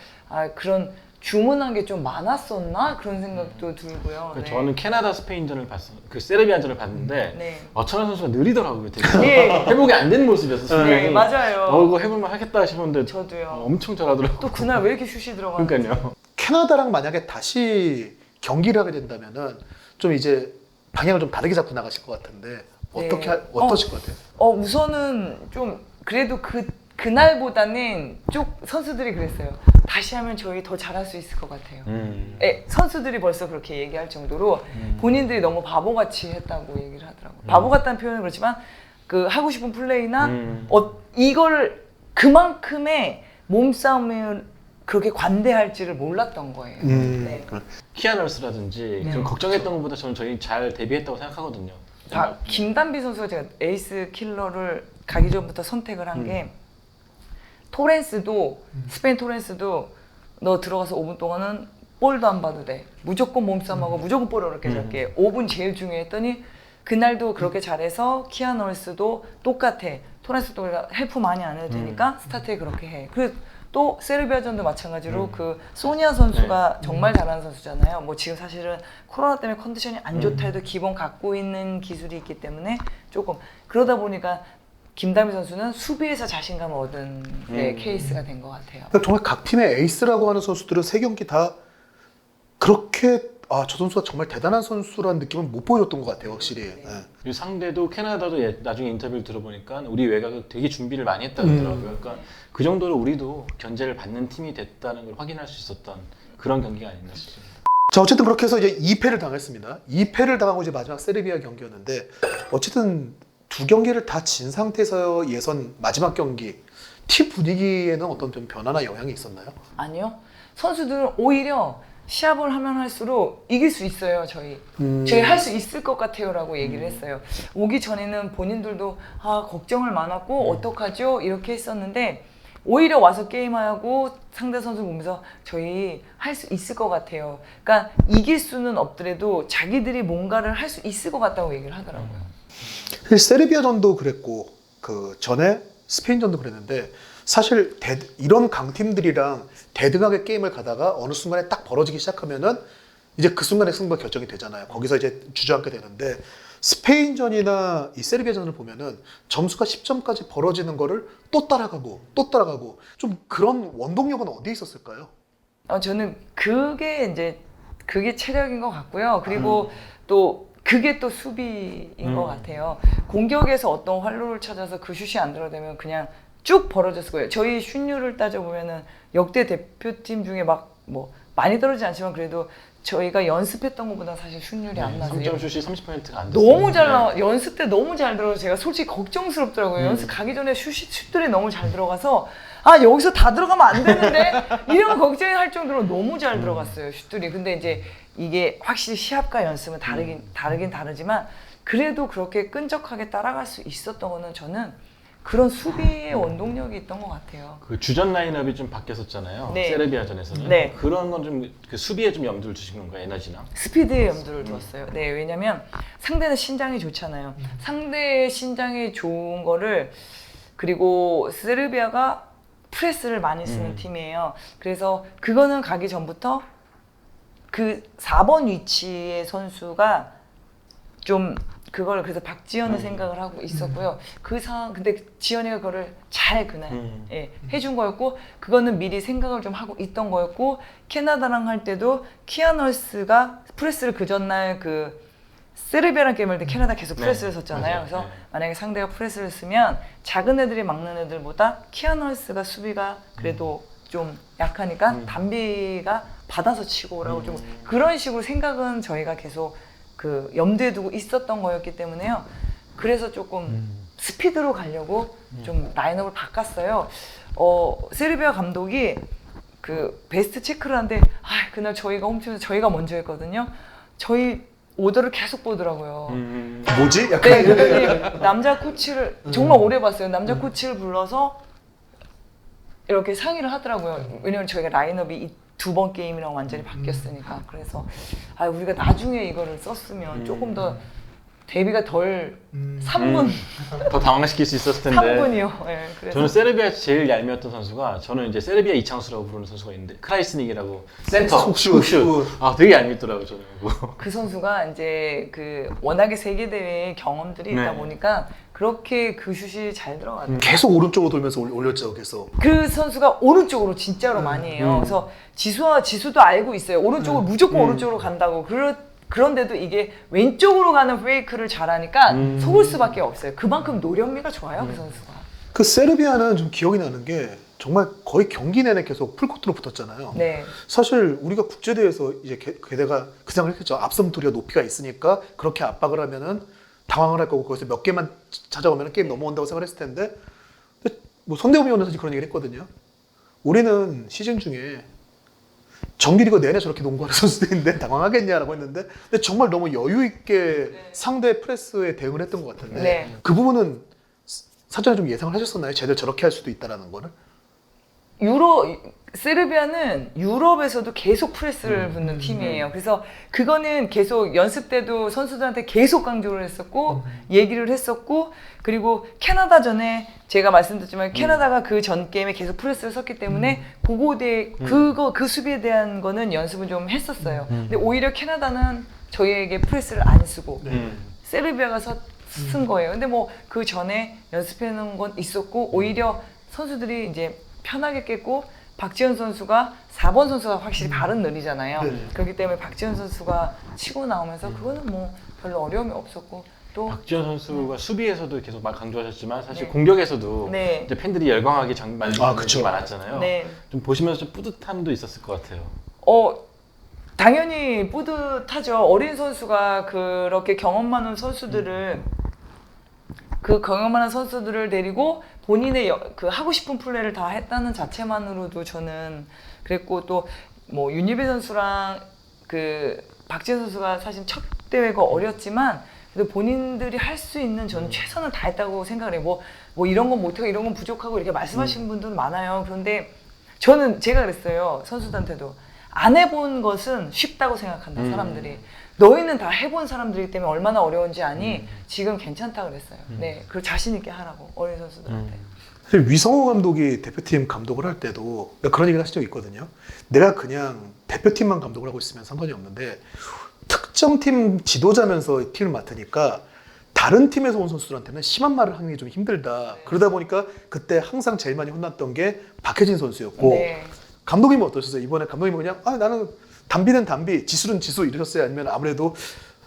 그런 주문한 게 좀 많았었나 그런 생각도 들고요. 네. 저는 캐나다 스페인전을 봤어, 그 세르비아전을 봤는데 네. 어천한 선수가 느리더라고요. 되게 예. 회복이 안 된 모습이었어요. 네, 맞아요. 이거 해볼만 하겠다 싶었는데 저도요. 엄청 잘하더라고요. 또 그날 왜 이렇게 슛이 들어가는지. 그러니까요. 캐나다랑 만약에 다시 경기를 하게 된다면은 좀 이제 방향을 좀 다르게 잡고 나가실 것 같은데 어떻게 네. 어떠실 것 같아요? 우선은 좀 그래도 그날보다는 쭉 선수들이 그랬어요. 다시 하면 저희 더 잘할 수 있을 것 같아요. 선수들이 벌써 그렇게 얘기할 정도로 본인들이 너무 바보같이 했다고 얘기를 하더라고요. 바보 같다는 표현은 그렇지만 그 하고 싶은 플레이나 이걸 그만큼의 몸싸움을 그렇게 관대할지를 몰랐던 거예요. 네. 키아널스라든지 네. 그런 걱정했던 것보다 저는 저희 잘 대비했다고 생각하거든요. 김단비 선수가 제가 에이스 킬러를 가기 전부터 선택을 한 게 토렌스도 스페인 토렌스도 너 들어가서 5분 동안은 볼도 안 봐도 돼. 무조건 몸싸움하고 무조건 볼을 이렇게 잡게. 5분 제일 중요했더니 그날도 그렇게 잘해서 키아널스도 똑같아. 토렌스도 헬프 많이 안 해도 되니까 스타트에 그렇게 해. 그리고 또 세르비아전도 마찬가지로 그 소니아 선수가 정말 잘하는 선수잖아요. 뭐 지금 사실은 코로나 때문에 컨디션이 안 좋다 해도 기본 갖고 있는 기술이 있기 때문에 조금 그러다 보니까 김다미 선수는 수비에서 자신감을 얻은 케이스가 된 것 같아요. 그러니까 정말 각 팀의 에이스라고 하는 선수들은 3경기 다 그렇게 저 선수가 정말 대단한 선수라는 느낌은 못 보여줬던 것 같아요, 확실히. 네. 그리고 상대도 캐나다도 나중에 인터뷰를 들어보니까 우리 외곽을 되게 준비를 많이 했다 그러더라고요. 그러니까 그 정도로 우리도 견제를 받는 팀이 됐다는 걸 확인할 수 있었던 그런 경기가 아니었나 싶습니다. 자, 어쨌든 그렇게 해서 이제 2패를 당했습니다. 2패를 당하고 이제 마지막 세르비아 경기였는데 어쨌든 2경기를 다 진 상태에서 예선 마지막 경기 팀 분위기에는 어떤 좀 변화나 영향이 있었나요? 아니요. 선수들은 오히려 시합을 하면 할수록 이길 수 있어요, 저희. 저희 할 수 있을 것 같아요 라고 얘기를 했어요. 오기 전에는 본인들도 걱정을 많았고 어떡하죠? 이렇게 했었는데 오히려 와서 게임하고 상대 선수 보면서 저희 할 수 있을 것 같아요. 그러니까 이길 수는 없더라도 자기들이 뭔가를 할 수 있을 것 같다고 얘기를 하더라고요. 세르비아전도 그랬고 그 전에 스페인전도 그랬는데 사실 이런 강팀들이랑 대등하게 게임을 가다가 어느 순간에 딱 벌어지기 시작하면은 이제 그 순간에 승부가 결정이 되잖아요. 거기서 이제 주저앉게 되는데 스페인전이나 이 세르비아전을 보면은 점수가 10점까지 벌어지는 거를 또 따라가고 좀 그런 원동력은 어디에 있었을까요? 저는 그게 이제 그게 체력인 것 같고요. 그리고 또 그게 또 수비인 것 같아요. 공격에서 어떤 활로를 찾아서 그 슛이 안 들어가면 그냥 쭉 벌어졌을 거예요. 저희 슛률을 따져보면은 역대 대표팀 중에 막 뭐 많이 떨어지지 않지만 그래도 저희가 연습했던 것보다 사실 슛률이 안 나서 3점 슛이 30%가 안 됐어요. 너무 잘 나와. 연습 때 너무 잘 들어서 제가 솔직히 걱정스럽더라고요. 연습 가기 전에 슛들이 너무 잘 들어가서 아 여기서 다 들어가면 안 되는데 이런 걱정할 정도로 너무 잘 들어갔어요 슛들이. 근데 이제 이게 확실히 시합과 연습은 다르긴 다르지만 그래도 그렇게 끈적하게 따라갈 수 있었던 거는 저는 그런 수비의 원동력이 있던 것 같아요. 그 주전 라인업이 좀 바뀌었었잖아요. 네. 세르비아전에서는. 네. 그런 건 좀 그 수비에 좀 염두를 두신 건가요? 에너지나? 스피드에 염두를 두었어요. 네, 왜냐면 상대는 신장이 좋잖아요. 상대의 신장이 좋은 거를 그리고 세르비아가 프레스를 많이 쓰는 팀이에요. 그래서 그거는 가기 전부터 그 4번 위치의 선수가 좀 그걸 그래서 박지현을 생각을 하고 있었고요. 그 상황 근데 지현이가 그거를 잘 그날 예, 해준 거였고 그거는 미리 생각을 좀 하고 있던 거였고 캐나다랑 할 때도 키아널스가 프레스를 그 전날 그 세르비아랑 게임할 때 캐나다 계속 프레스를 네, 썼잖아요. 맞아요. 그래서 네. 만약에 상대가 프레스를 쓰면 작은 애들이 막는 애들보다 키아널스가 수비가 그래도 좀 약하니까 담비가 받아서 치고 오라고 좀 그런 식으로 생각은 저희가 계속 그 염두에 두고 있었던 거였기 때문에요. 그래서 조금 스피드로 가려고 좀 라인업을 바꿨어요. 세르비아 감독이 그 베스트 체크를 하는데 그날 저희가 홈팀에서 저희가 먼저 했거든요. 저희 오더를 계속 보더라고요. 뭐지? 약간 네, 그랬더니 남자 코치를 정말 오래 봤어요. 남자 코치를 불러서 이렇게 상의를 하더라고요. 왜냐면 저희가 라인업이 두 번 게임이랑 완전히 바뀌었으니까. 그래서 우리가 나중에 이거를 썼으면 조금 더 대비가 덜 3분 더 당황시킬 수 있었을 텐데. 3분이요. 네, 그래서 저는 세르비아에서 제일 얄미웠던 선수가 저는 이제 세르비아 이창수라고 부르는 선수가 있는데 크라이스닉이라고 센터 훅슛. 되게 얄밉더라고요 저는 그거. 그 선수가 이제 그 워낙에 세계 대회 경험들이 있다 네. 보니까 그렇게 그 슛이 잘 들어가요. 계속 오른쪽으로 돌면서 올렸죠. 계속. 그 선수가 오른쪽으로 진짜로 많이 해요. 그래서 지수도 알고 있어요. 오른쪽으로 무조건 오른쪽으로 간다고. 그런데도 이게 왼쪽으로 가는 페이크를 잘하니까 속을 수밖에 없어요. 그만큼 노련미가 좋아요, 그 선수가. 그 세르비아는 좀 기억이 나는 게 정말 거의 경기 내내 계속 풀코트로 붙었잖아요. 네. 사실 우리가 국제대회에서 이제 게다가 그 생각을 했겠죠. 앞섬 둘이가 높이가 있으니까 그렇게 압박을 하면은 당황을 할 거고 거기서 몇 개만 찾아오면 게임 넘어온다고 생각을 했을 텐데 근데 뭐 손대범 위원에서 그런 얘기를 했거든요. 우리는 시즌 중에 정규리그 내내 저렇게 농구하는 선수들인데 당황하겠냐라고 했는데 근데 정말 너무 여유 있게 상대 프레스에 대응을 했던 것 같은데 네. 그 부분은 사전에 좀 예상을 하셨었나요? 쟤들 저렇게 할 수도 있다라는 거를? 세르비아는 유럽에서도 계속 프레스를 붙는 팀이에요. 그래서 그거는 계속 연습 때도 선수들한테 계속 강조를 했었고 얘기를 했었고 그리고 캐나다 전에 제가 말씀드렸지만 캐나다가 그 전 게임에 계속 프레스를 썼기 때문에 그 수비에 대한 거는 연습은 좀 했었어요. 근데 오히려 캐나다는 저희에게 프레스를 안 쓰고 세르비아가 쓴 거예요. 근데 뭐 그 전에 연습해놓은 건 있었고 오히려 선수들이 이제 편하게 깼고 박지현 선수가 4번 선수가 확실히 발은 느리잖아요. 네. 그렇기 때문에 박지현 선수가 치고 나오면서 그거는 뭐 별로 어려움이 없었고 또 박지현 선수가 수비에서도 계속 막 강조하셨지만 사실 네. 공격에서도 네. 이제 팬들이 열광하게 만드는 그쵸. 게 많았잖아요. 네. 좀 보시면서 좀 뿌듯함도 있었을 것 같아요. 당연히 뿌듯하죠. 어린 선수가 그렇게 경험 많은 선수들을 데리고 본인의 그 하고 싶은 플레이를 다 했다는 자체만으로도 저는 그랬고 또 뭐 윤희배 선수랑 그 박지현 선수가 사실 첫 대회가 어렸지만 그래도 본인들이 할 수 있는 저는 최선을 다했다고 생각을 해요. 뭐 이런 건 못하고 이런 건 부족하고 이렇게 말씀하시는 분들도 많아요. 그런데 저는 제가 그랬어요. 선수들한테도 안 해본 것은 쉽다고 생각한다 사람들이. 너희는 다 해본 사람들이기 때문에 얼마나 어려운지 아니 지금 괜찮다 그랬어요. 네, 그걸 자신 있게 하라고 어린 선수들한테. 사실 위성호 감독이 대표팀 감독을 할 때도 그런 얘기를 하신 적이 있거든요. 내가 그냥 대표팀만 감독을 하고 있으면 상관이 없는데 특정 팀 지도자면서 팀을 맡으니까 다른 팀에서 온 선수들한테는 심한 말을 하는 게 좀 힘들다. 그러다 보니까 그때 항상 제일 많이 혼났던 게 박혜진 선수였고 네. 감독님은 어떠셨어요? 이번에 감독님은 그냥 나는 담비는 담비, 지수는 지수 이러셨어요? 아니면 아무래도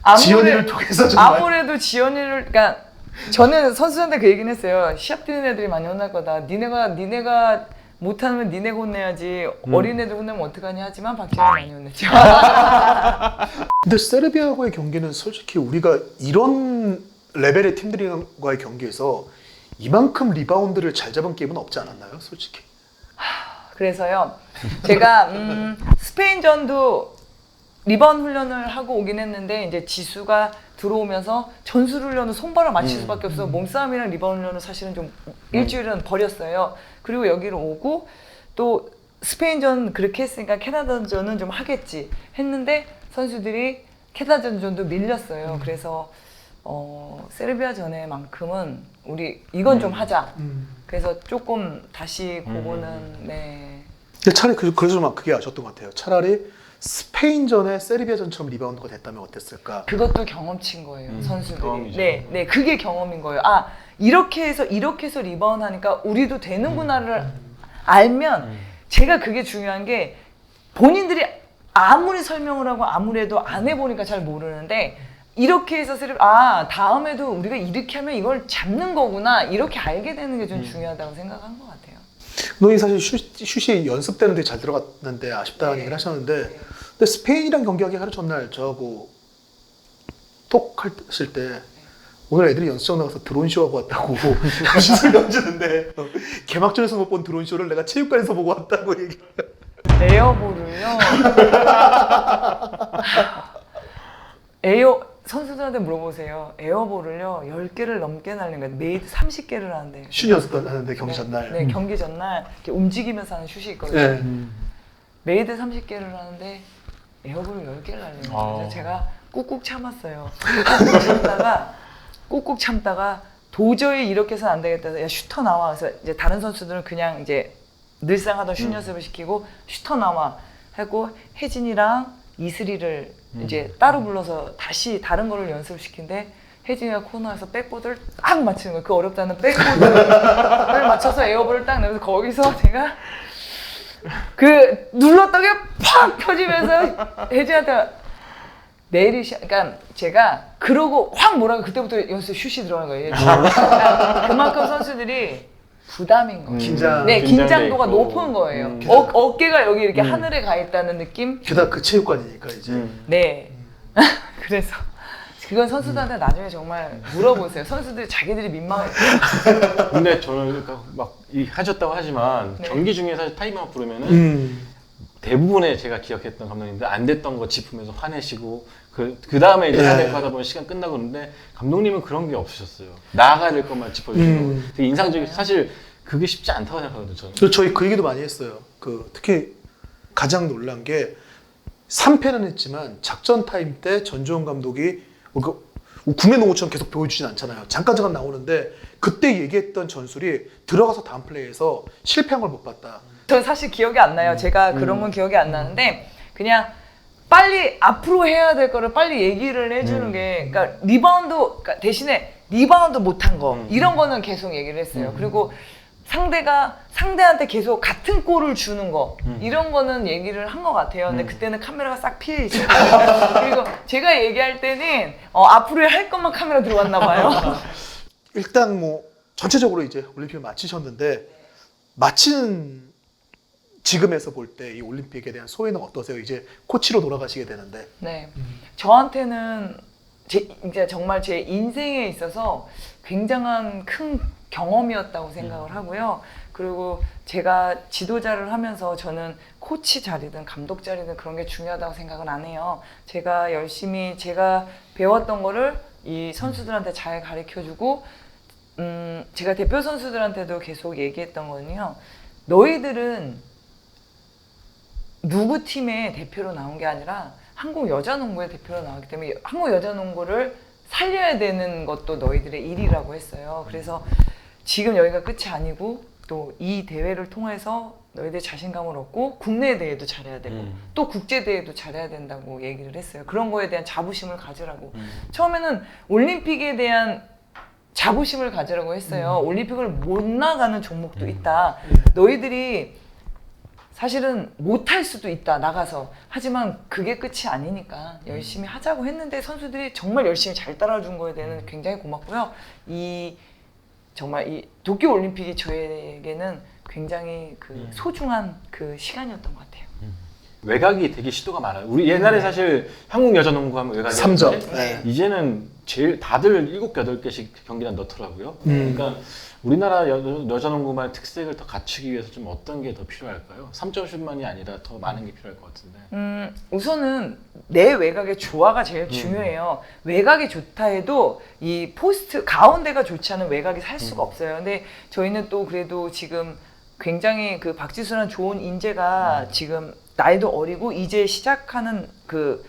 아무래- 지연이를 통해서 정말 아무래도 지연이를 그러니까 저는 선수한테 그 얘기는 했어요. 시합 뛰는 애들이 많이 혼날 거다. 니네가 못하면 니네가 혼내야지. 어린애들 혼내면 어떡하냐 하지만 박지현이 많이 혼냈죠. 근데 세르비아와의 경기는 솔직히 우리가 이런 레벨의 팀들과의 경기에서 이만큼 리바운드를 잘 잡은 게임은 없지 않았나요? 솔직히. 그래서요. 제가 스페인전도 리바운드 훈련을 하고 오긴 했는데 이제 지수가 들어오면서 전술 훈련을 손발을 맞출 수밖에 없어서 몸싸움이랑 리바운드 훈련을 사실은 좀 일주일은 버렸어요. 그리고 여기로 오고 또 스페인전 그렇게 했으니까 캐나다전은 좀 하겠지 했는데 선수들이 캐나다전도 밀렸어요. 그래서 세르비아 전에만큼은 우리 이건 좀 하자. 그래서 조금 다시 그거는 네. 차라리 그래서 막 그게 아쉬웠던 것 같아요. 차라리 스페인전에 세르비아전처럼 리바운드가 됐다면 어땠을까? 그것도 경험치인 거예요, 선수들이. 경험이죠. 네, 그게 경험인 거예요. 아, 이렇게 해서 리바운드 하니까 우리도 되는구나를 알면 제가 그게 중요한 게 본인들이 아무리 설명을 하고 아무래도 안 해보니까 잘 모르는데 이렇게 해서 다음에도 우리가 이렇게 하면 이걸 잡는 거구나 이렇게 알게 되는 게 좀 중요하다고 생각한 것 같아요. 너희 사실 슛이 연습 때는 되게 잘 들어갔는데 아쉽다는 얘기를 하셨는데 근데 스페인이랑 경기하기 하루 전날 저하고 톡 하실 때 오늘 애들이 연습장 나가서 드론쇼 하고 왔다고 슛을 던지는데 개막전에서 못 본 드론쇼를 내가 체육관에서 보고 왔다고 얘기를 에어볼을요. 선수들한테 물어보세요. 에어볼을요 10개를 넘게 날린 거예요. 메이드 30개를 하는데. 슛 연습하는데 경기 전날. 네, 경기 전날 이렇게 움직이면서 하는 슛이 있거든요. 네. 메이드 30개를 하는데 에어볼을 10개를 날린 거예요. 그래서 제가 꾹꾹 참았어요. 꾹꾹 참다가 도저히 이렇게 해서는 안 되겠다. 해서 야 슈터 나와. 그래서 이제 다른 선수들은 그냥 이제 늘상 하던 슛 연습을 시키고 슈터 나와 하고 혜진이랑 이슬이를 이제 따로 불러서 다시 다른 거를 연습시킨데 혜진이가 코너에서 백보드를 딱 맞추는 거예요. 그 어렵다는 백보드를 맞춰서 에어볼을 딱 내면서 거기서 제가 그 눌렀던 게 팍 펴지면서 혜진한테 내일이 그러니까 제가 그러고 확 뭐라고 그때부터 연습 슛이 들어간 거예요. 그러니까 그만큼 선수들이 부담인 거예요. 네, 긴장도가 있고. 높은 거예요. 어깨가 여기 이렇게 하늘에 가 있다는 느낌? 게다가 그 체육관이니까 이제. 네. 그래서 그건 선수들한테 나중에 정말 물어보세요. 선수들이 자기들이 민망해. 근데 저는 막 하셨다고 하지만 네. 경기 중에 사실 타임아웃 부르면은 대부분의 제가 기억했던 감독님들 안 됐던 거 짚으면서 화내시고 그 다음에 이제 해야 될 거 하다 보면 시간 끝나고 그러는데 감독님은 그런 게 없으셨어요. 나가야 될 것만 짚어주시고 되게 인상적이 사실 그게 쉽지 않다고 생각하거든요. 저는. 그래서 저희 그 얘기도 많이 했어요. 특히 가장 놀란 게 3패는 했지만 작전 타임 때 전주원 감독이 국내 농구처럼 계속 보여주진 않잖아요. 잠깐 나오는데 그때 얘기했던 전술이 들어가서 다음 플레이에서 실패한 걸 못 봤다. 전 사실 기억이 안 나요. 제가 그런 건 기억이 안 나는데 그냥 빨리 앞으로 해야 될 거를 빨리 얘기를 해주는 게 그러니까 그러니까 대신에 리바운드 못한 거 이런 거는 계속 얘기를 했어요. 그리고 상대한테 계속 같은 골을 주는 거 이런 거는 얘기를 한 것 같아요. 근데 그때는 카메라가 싹 피해 있어요. 그리고 제가 얘기할 때는 앞으로 할 것만 카메라 들어왔나 봐요. 일단 전체적으로 이제 올림픽을 마치셨는데 마치는 지금에서 볼 때 이 올림픽에 대한 소회는 어떠세요? 이제 코치로 돌아가시게 되는데. 네, 저한테는 이제 정말 제 인생에 있어서 굉장한 큰 경험이었다고 생각을 하고요. 그리고 제가 지도자를 하면서 저는 코치 자리든 감독 자리든 그런 게 중요하다고 생각은 안 해요. 제가 열심히 제가 배웠던 거를 이 선수들한테 잘 가르쳐주고 제가 대표 선수들한테도 계속 얘기했던 거는요. 너희들은 누구 팀의 대표로 나온 게 아니라 한국 여자농구의 대표로 나왔기 때문에 한국 여자농구를 살려야 되는 것도 너희들의 일이라고 했어요. 그래서 지금 여기가 끝이 아니고 또 이 대회를 통해서 너희들 자신감을 얻고 국내 대회도 잘해야 되고 또 국제 대회도 잘해야 된다고 얘기를 했어요. 그런 거에 대한 자부심을 가지라고. 처음에는 올림픽에 대한 자부심을 가지라고 했어요. 올림픽을 못 나가는 종목도 있다. 너희들이 사실은 못할 수도 있다 나가서. 하지만 그게 끝이 아니니까 열심히 하자고 했는데 선수들이 정말 열심히 잘 따라준 거에 대해서는 굉장히 고맙고요. 정말 이 도쿄 올림픽이 저에게는 굉장히 그 소중한 그 시간이었던 것 같아요. 외곽이 되게 시도가 많아요. 우리 옛날에 사실 한국 여자 농구 하면 외곽이 3점. 있는데 이제는 제일 다들 7, 8개씩 경기나 넣더라고요. 그러니까 우리나라 여자 농구만의 특색을 더 갖추기 위해서 좀 어떤 게 더 필요할까요? 3점 슛만이 아니라 더 많은 게 필요할 것 같은데. 우선은 내 외곽의 조화가 제일 중요해요. 외곽이 좋다 해도 이 포스트 가운데가 좋지 않은 외곽이 살 수가 없어요. 근데 저희는 또 그래도 지금 굉장히 그 박지수라는 좋은 인재가 지금 나이도 어리고 이제 시작하는 그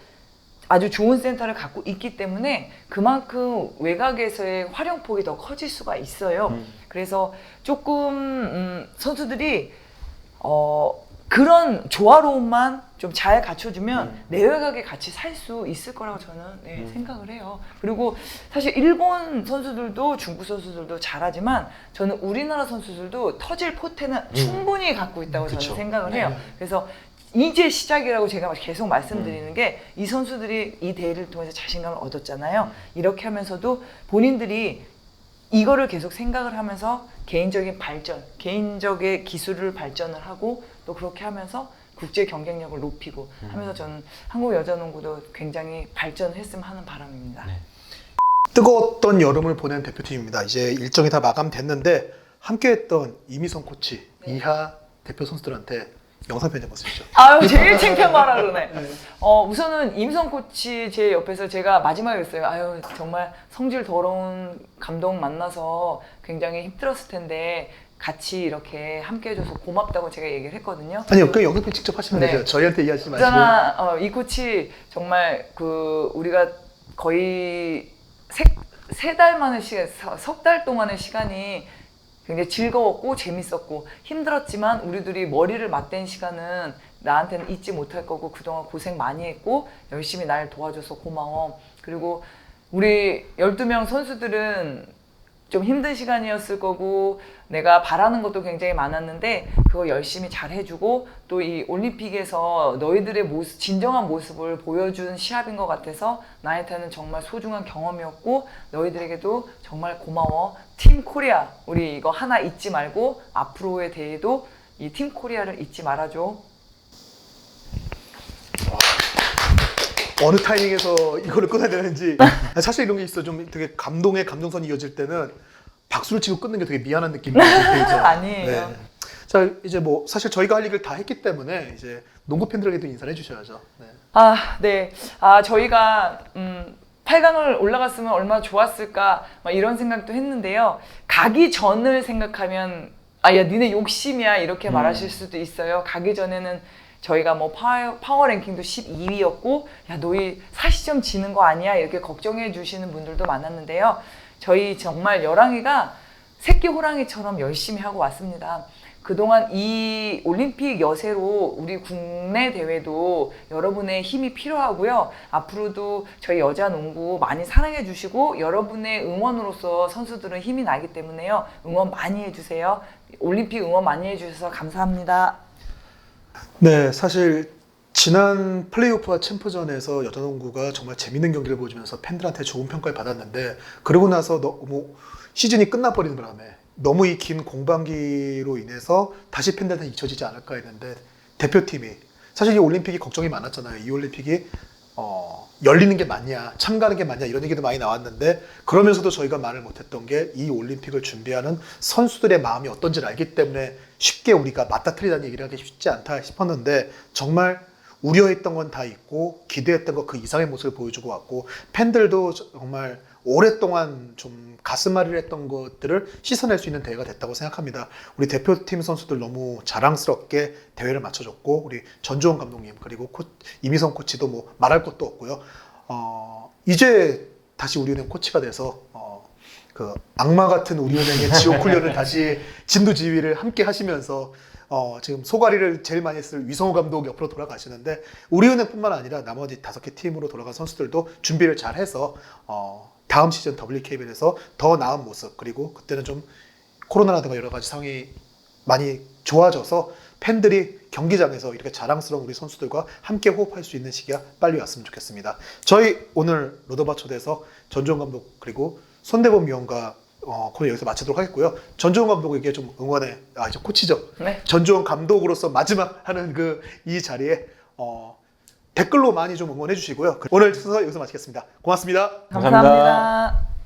아주 좋은 센터를 갖고 있기 때문에 그만큼 외곽에서의 활용폭이 더 커질 수가 있어요. 그래서 조금 선수들이 그런 조화로움만 좀 잘 갖춰주면 내외곽에 같이 살 수 있을 거라고 저는 생각을 해요. 그리고 사실 일본 선수들도 중국 선수들도 잘하지만 저는 우리나라 선수들도 터질 포텐은 충분히 갖고 있다고 저는 생각을 해요. 그래서 이제 시작이라고 제가 계속 말씀드리는 게 이 선수들이 이 대회를 통해서 자신감을 얻었잖아요. 이렇게 하면서도 본인들이 이거를 계속 생각을 하면서 개인적인 발전, 개인적인 기술을 발전을 하고 또 그렇게 하면서 국제 경쟁력을 높이고 하면서 저는 한국 여자농구도 굉장히 발전했으면 하는 바람입니다. 네. 뜨거웠던 여름을 보낸 대표팀입니다. 이제 일정이 다 마감됐는데 함께했던 이미선 코치, 이하 대표 선수들한테 영상 편지 한번 쓰시죠. 아유, 제일 창피한 말 하라 그러네. 우선은 임성 코치 제 옆에서 제가 마지막에 그랬어요. 아유, 정말 성질 더러운 감독 만나서 굉장히 힘들었을 텐데 같이 이렇게 함께 해줘서 고맙다고 제가 얘기를 했거든요. 아니요, 그 영상 편지 직접 하시면 네. 되죠. 저희한테 이해하지 마시고. 있잖아, 이 코치 정말 그 우리가 거의 세 달 만의 시간, 석 달 동안의 시간이 굉장히 즐거웠고 재밌었고 힘들었지만 우리들이 머리를 맞댄 시간은 나한테는 잊지 못할 거고 그동안 고생 많이 했고 열심히 날 도와줘서 고마워. 그리고 우리 12명 선수들은 좀 힘든 시간이었을 거고 내가 바라는 것도 굉장히 많았는데 그거 열심히 잘 해주고 또 이 올림픽에서 너희들의 모습, 진정한 모습을 보여준 시합인 것 같아서 나한테는 정말 소중한 경험이었고 너희들에게도 정말 고마워. 팀 코리아 우리 이거 하나 잊지 말고 앞으로의 대회도 이 팀 코리아를 잊지 말아줘. 어느 타이밍에서 이거를 끊어야 되는지 사실 이런 게 있어. 좀 되게 감동의 감정선이 이어질 때는 박수를 치고 끊는 게 되게 미안한 느낌이 들죠. 아니에요. 자, 이제 뭐 사실 저희가 할 얘기를 다 했기 때문에 이제 농구 팬들에게도 인사를 해주셔야죠. 네. 네. 저희가 8강을 올라갔으면 얼마나 좋았을까 막 이런 생각도 했는데요. 가기 전을 생각하면 야 니네 욕심이야 이렇게 말하실 수도 있어요. 가기 전에는 저희가 뭐 파워 랭킹도 12위였고 야 너희 40점 지는 거 아니야 이렇게 걱정해 주시는 분들도 많았는데요. 저희 정말 여랑이가 새끼 호랑이처럼 열심히 하고 왔습니다. 그동안 이 올림픽 여세로 우리 국내 대회도 여러분의 힘이 필요하고요. 앞으로도 저희 여자 농구 많이 사랑해 주시고 여러분의 응원으로서 선수들은 힘이 나기 때문에요. 응원 많이 해주세요. 올림픽 응원 많이 해주셔서 감사합니다. 네, 사실 지난 플레이오프와 챔프전에서 여자농구가 정말 재밌는 경기를 보여주면서 팬들한테 좋은 평가를 받았는데 그러고 나서 너무 시즌이 끝나버리는 바람에 너무 이 긴 공방기로 인해서 다시 팬들한테 잊혀지지 않을까 했는데 대표팀이 사실 이 올림픽이 걱정이 많았잖아요. 이 올림픽이 열리는 게 맞냐, 참가하는 게 맞냐 이런 얘기도 많이 나왔는데 그러면서도 저희가 말을 못했던 게 이 올림픽을 준비하는 선수들의 마음이 어떤지를 알기 때문에 쉽게 우리가 맞닥뜨리다는 얘기를 하기 쉽지 않다 싶었는데 정말 우려했던 건 다 있고 기대했던 것 그 이상의 모습을 보여주고 왔고 팬들도 정말 오랫동안 좀 가슴앓이를 했던 것들을 씻어낼 수 있는 대회가 됐다고 생각합니다. 우리 대표팀 선수들 너무 자랑스럽게 대회를 마쳐줬고 우리 전주원 감독님 그리고 이미성 코치도 뭐 말할 것도 없고요. 이제 다시 우리은행 코치가 돼서 그 악마 같은 우리은행의 지옥 훈련을 다시 진두지휘를 함께 하시면서 지금 소가리를 제일 많이 했을 위성호 감독 옆으로 돌아가시는데 우리은행뿐만 아니라 나머지 5개 팀으로 돌아간 선수들도 준비를 잘 해서 다음 시즌 WKBL에서 더 나은 모습 그리고 그때는 좀 코로나라든가 여러 가지 상황이 많이 좋아져서 팬들이 경기장에서 이렇게 자랑스러운 우리 선수들과 함께 호흡할 수 있는 시기가 빨리 왔으면 좋겠습니다. 저희 오늘 로더바 초대에서 전주훈 감독 그리고 손대범 위원과 코너 여기서 마치도록 하겠고요. 전주훈 감독에게 좀 응원의 이제 코치죠. 네. 전주훈 감독으로서 마지막 하는 이 자리에 댓글로 많이 좀 응원해 주시고요. 오늘 순서 여기서 마치겠습니다. 고맙습니다. 감사합니다. 감사합니다.